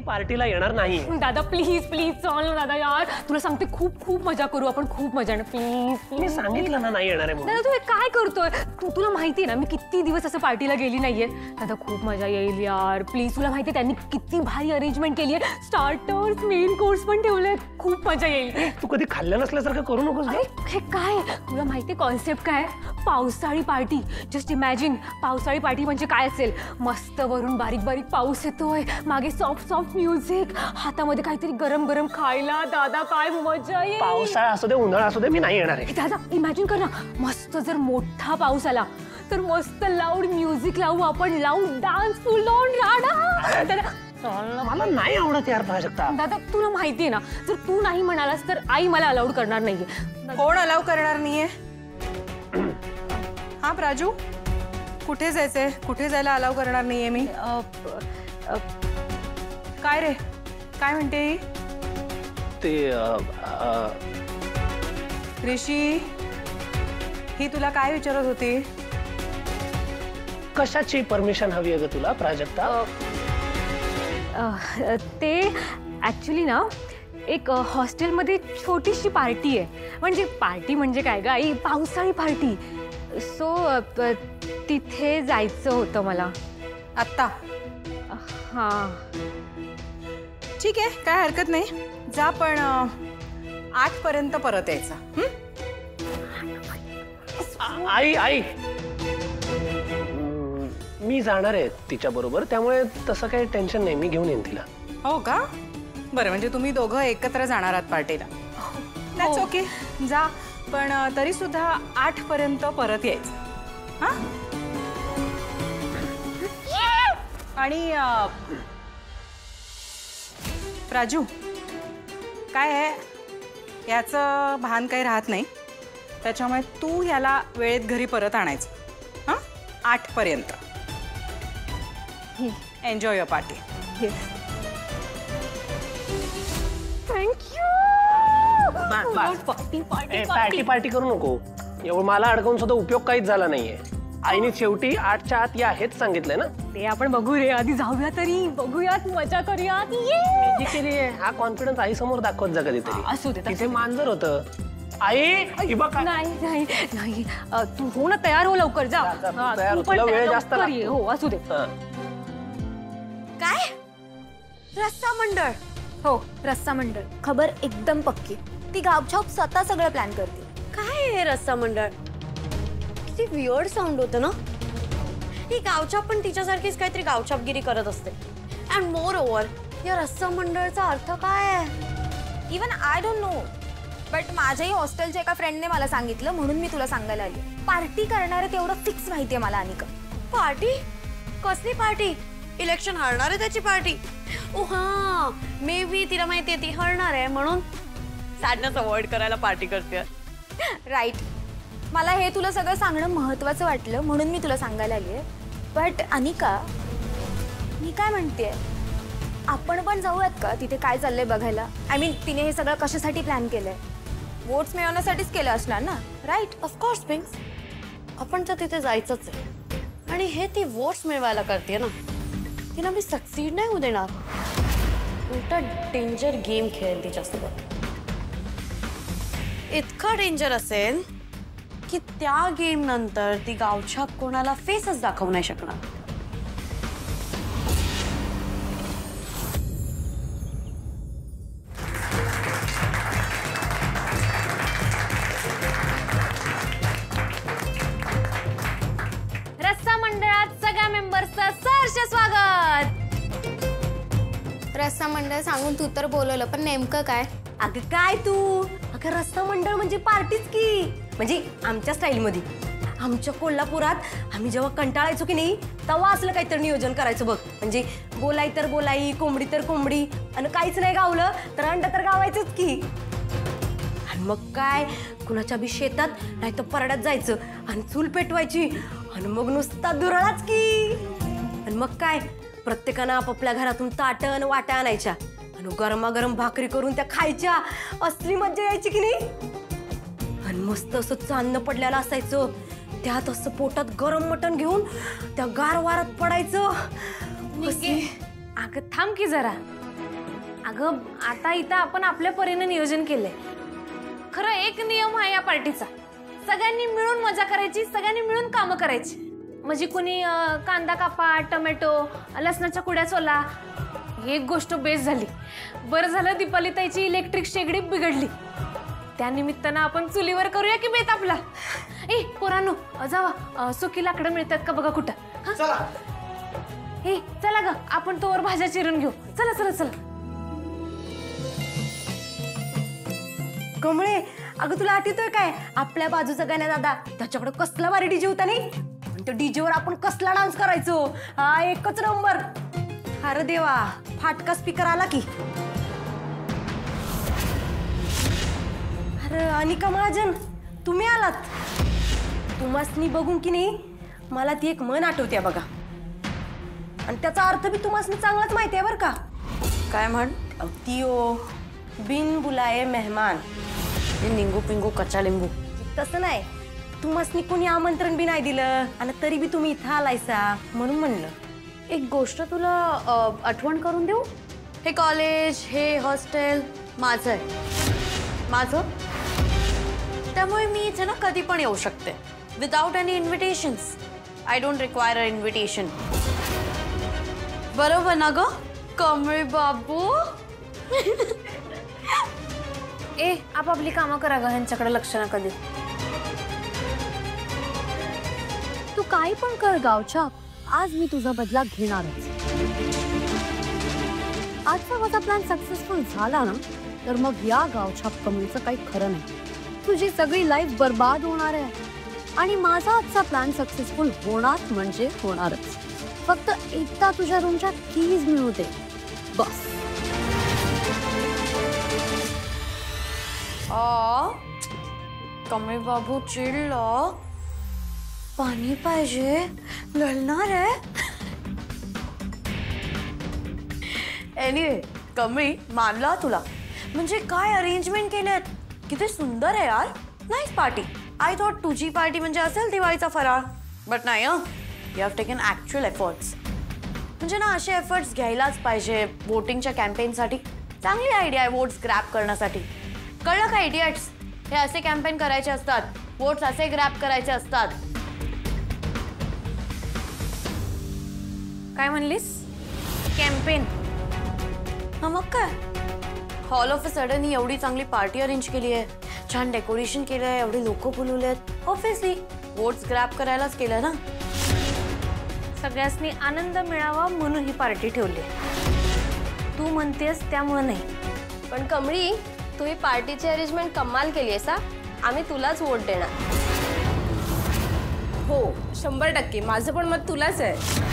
पार्टीला येणार नाही. दादा प्लीज प्लीज चल ना दादा यार, तुला सांगते खूप खूप मजा करू आपण, खूप मजा ना. प्लीज मी सांगितलं ना नाही येणार आहे म्हणून. दादा तू हे काय करतोय? तुला माहिती ना मी किती दिवस असं पार्टीला गेली नाहीये. दादा खूप मजा येईल यार प्लीज. तुला माहिती त्यांनी किती भारी अरेंजमेंट केली आहे, स्टार्टर्स मेन कोर्स पण ठेवले, खूप मजा येईल. तू कधी खाल्लं नसल्यासारखं करू नकोस. हे काय तुला माहिती कॉन्सेप्ट काय? पावसाळी पार्टी. जस्ट इमॅजिन पावसाळी पार्टी म्हणजे काय असेल. मस्त वरून बारीक बारीक पाऊस येतोय, मागे सॉफ्ट सॉफ्ट म्युझिक, हातामध्ये काहीतरी गरम गरम खायला. दादा काय मजा येईल. पावसाळा असू दे उन्हाळा असू दे मी नाही येणार आहे. दादा इमॅजिन कर ना, मस्त जर मोठा पाऊस आला तर मस्त लाऊड म्युझिक लावू आपण, लाऊड डान्स फुल ऑन राडा. मला नाही आवडत यार प्राजक्ता. दादा तुला माहितीये ना, जर तू नाही म्हणालास तर आई मला अलाउड करणार नाहीये. कोण अलाउ करणार नाहीये? हा प्राजू, कुठे जायचंय? कुठे जायला अलाउ करणार नाहीये मी? काय रे, काय म्हणते ही? ते ऋषी, ही तुला काय विचारत होती? कशाची परमिशन हवी आहे ग तुला प्राजक्ता? ते ॲक्च्युली ना एक हॉस्टेलमध्ये छोटीशी पार्टी आहे. म्हणजे पार्टी म्हणजे काय ग आई, पावसाळी पार्टी. सो तिथे जायचं होतं मला आत्ता. हां ठीक आहे, काय हरकत नाही, जा. पण 8 पर्यंत परत यायचं. आई आई मी जाणार आहे तिच्या बरोबर, त्यामुळे तसं काही टेन्शन नाही, मी घेऊन येईन तिला. हो का? बरं, म्हणजे तुम्ही दोघं एकत्र जाणार आहात पार्टीला. दॅट्स ओके, जा. पण तरी सुद्धा 8 पर्यंत परत यायचं. हा? आणि राजू, काय आहे याचं भान काही राहत नाही, त्याच्यामुळे तू याला वेळेत घरी परत आणायचं. हां, 8 पर्यंत. Enjoy your party. Thank you. Party party करू नको. एवढं मला अडकवून सुद्धा उपयोग काहीच झाला नाहीये. आईने शेवटी 8च्या आत या हेच सांगितलंय ना. ते आपण बघू रे, आधी जाऊया तरी, बघूयात, मजा करूयात. हा कॉन्फिडन्स आई समोर दाखवत जा कधीतरी. असू दे. तिथे मांजर होतं. आई नाही नाही नाही, तू हो ना, तयार हो लवकर, जा. वेळ जास्त हो असू दे. काय रस्सा मंडळ? हो रस्सा मंडळ. खबर एकदम पक्की. ती गावछाप स्वतः सगळं प्लॅन करते. काय हे रस्सा मंडळ? किती वियर्ड साऊंड होतं ना. ही गावछाप पण तिच्यासारखीच काहीतरी गावछापगिरी करत असते. अँड मोर ओव्हर या रस्सा मंडळचा अर्थ काय आहे? Even I don't know, but माझ्याही हॉस्टेलच्या एका फ्रेंडने मला सांगितलं, म्हणून मी तुला सांगायला आली. पार्टी करणारे तेवढं फिक्स माहितीये मला. अनिका, पार्टी? कसली पार्टी? इलेक्शन हरणार आहे त्याची पार्टी? ओ हा, मे बी तिला माहितीये ती हरणार आहे म्हणून सॅडनेस अवॉइड करायला पार्टी करते. राईट. मला हे तुला सगळं सांगणं महत्वाचं वाटलं, म्हणून मी तुला सांगायला आली आहे. बट अनिका, मी काय म्हणते, आपण पण जाऊयात का तिथे काय चाललंय बघायला? आय मीन, तिने हे सगळं कशासाठी प्लॅन केलंय? वोट्स मिळवण्यासाठीच केलं असणार ना, राईट? ऑफकोर्स पिंक्स, आपण तर तिथे जायचंच आहे. आणि हे ती वोट्स मिळवायला करते ना, तिला मी सक्सीड नाही होऊ देणार. उलटा डेंजर गेम खेळेल तिच्यासोबत. इतका डेंजर असेल की त्या गेम नंतर ती गावछाप कोणाला फेसच दाखवू नाही शकणार. रस्सा मंडळात सगळ्या मेंबर्सचं सहर्ष स्वागत. रस्सा मंडळ सांगून तू तर बोलवलं, पण नेमकं काय? अगं काय तू, अगं रस्सा मंडळ म्हणजे पार्टीच की. म्हणजे आमच्या स्टाईलमध्ये. आमच्या कोल्हापुरात आम्ही जेव्हा कंटाळायचो की नाही, तेव्हा असलं काहीतरी नियोजन करायचं बघ. म्हणजे बोलाई तर बोलाई, कोंबडी तर कोंबडी, आणि काहीच नाही गावलं तर अंड तर गावायचंच की. आणि मग काय, कुणाच्या बी शेतात नाही तर परड्यात जायचं आणि चूल पेटवायची, आणि मग नुसता दुरळाच की. आणि मग काय, प्रत्येकानं आपापल्या घरातून ताटं वाट्या आणायच्या आणि गरमागरम भाकरी करून त्या खायच्या. असली मज्जा यायची की नाही. आणि मस्त असं चांदणं पडलेलं असायचं, त्यात असं पोटात गरम मटण घेऊन त्या गार वारात पडायचं. अगं थांब की जरा, अगं आता इथं आपण आपल्या परीने नियोजन केलंय. खरं एक नियम आहे या पार्टीचा, सगळ्यांनी मिळून मजा करायची, सगळ्यांनी मिळून कामं करायची. म्हणजे कुणी कांदा कापा, टोमॅटो, लसणाच्या कुड्या सोला. एक गोष्ट बेस झाली. बरं झालं दीपाली ताईची इलेक्ट्रिक शेगडी बिघडली. त्या निमित्तानं आपण चुलीवर करूया की बेत आपला. ए पोरांनो जावा, सुकी लाकडं मिळतात का बघा कुठं. चला हे चला ग, आपण तोवर भाज्या चिरून घेऊ. चला चला चला. कमळे, अगं तुला आठवतोय काय आपल्या बाजूचा गाण्या दादा, त्याच्याकडे कसला भारी डीजे होता नाही. त्या डीजेवर आपण कसला डान्स करायचो. हा एकच नंबर. अरे देवा, फाटका स्पीकर आला की. अरे अनिका महाजन, तुम्ही आलात. तुम्हासनी बघून की नाही मला ती एक म्हण आठवते बघा, आणि त्याचा अर्थ बी तुम्हासनी चांगलाच माहिती आहे बरं का. काय म्हण? ती ओ बिन बुलाये मेहमान, निंगू पिंगू कच्चा लिंबू. तसं नाही. तुम्हासनी कोणी आमंत्रण बी नाही दिलं आणि तरी बी तुम्ही इथं आलायसा म्हणून म्हणलं. एक गोष्ट तुला आठवण करून देऊ. हे कॉलेज, हे हॉस्टेल माझं आहे, माझं. त्यामुळे मी इथे ना कधी पण येऊ शकते without any invitations. I don't require a invitation. बरोबर ना ग कमळे बाबू? ए आपापली कामं करा ग, ह्यांच्याकडे लक्ष नका देऊ. तू काही पण कर गावच्या, आज मी तुझा बदला घेणारच. आजचा माझा प्लॅन सक्सेसफुल झाला ना, तर मग या गावछाप कमीचं काही खरं नाही. तुझी सगळी लाईफ बर्बाद होणार आहे आणि माझा आजचा प्लॅन सक्सेसफुल होणार म्हणजे होणारच. फक्त एकदा तुझ्या रूमच्या कीज मिळू दे बस. कमळे बाबू चिडलं. पाणी पाहिजे, लढणार आहे. एनिवे कमळी, मानला तुला. म्हणजे काय अरेंजमेंट केलेत, किती सुंदर आहे यार. Nice party. आय थॉट तुझी पार्टी म्हणजे असेल दिवाळीचा फराळ, बट नाही. You have taken actual efforts. म्हणजे ना असे एफर्ट्स घ्यायलाच पाहिजे वोटिंगच्या कॅम्पेनसाठी. चांगली आयडिया आहे वोट्स ग्रॅब करण्यासाठी. कळलं का इडियट्स? हे असे कॅम्पेन करायचे असतात, वोट्स असे ग्रॅब करायचे असतात. काय म्हणलीस? कॅम्पेन? हा मग काय, ऑल ऑफ अ सडन ही एवढी चांगली पार्टी अरेंज केली आहे, छान डेकोरेशन केलं आहे, एवढे लोक बोलवले आहेत. ऑब्व्हियसली वोट्स ग्रॅब करायलाच केलं ना. सगळ्यांनी आनंद मिळावा म्हणून ही पार्टी ठेवली. तू म्हणतेस त्यामुळे नाही. पण कमळी, तू ही पार्टीची अरेंजमेंट कमाल केली आहेस. आम्ही तुलाच वोट देणार. हो 100%. माझं पण मत तुलाच आहे.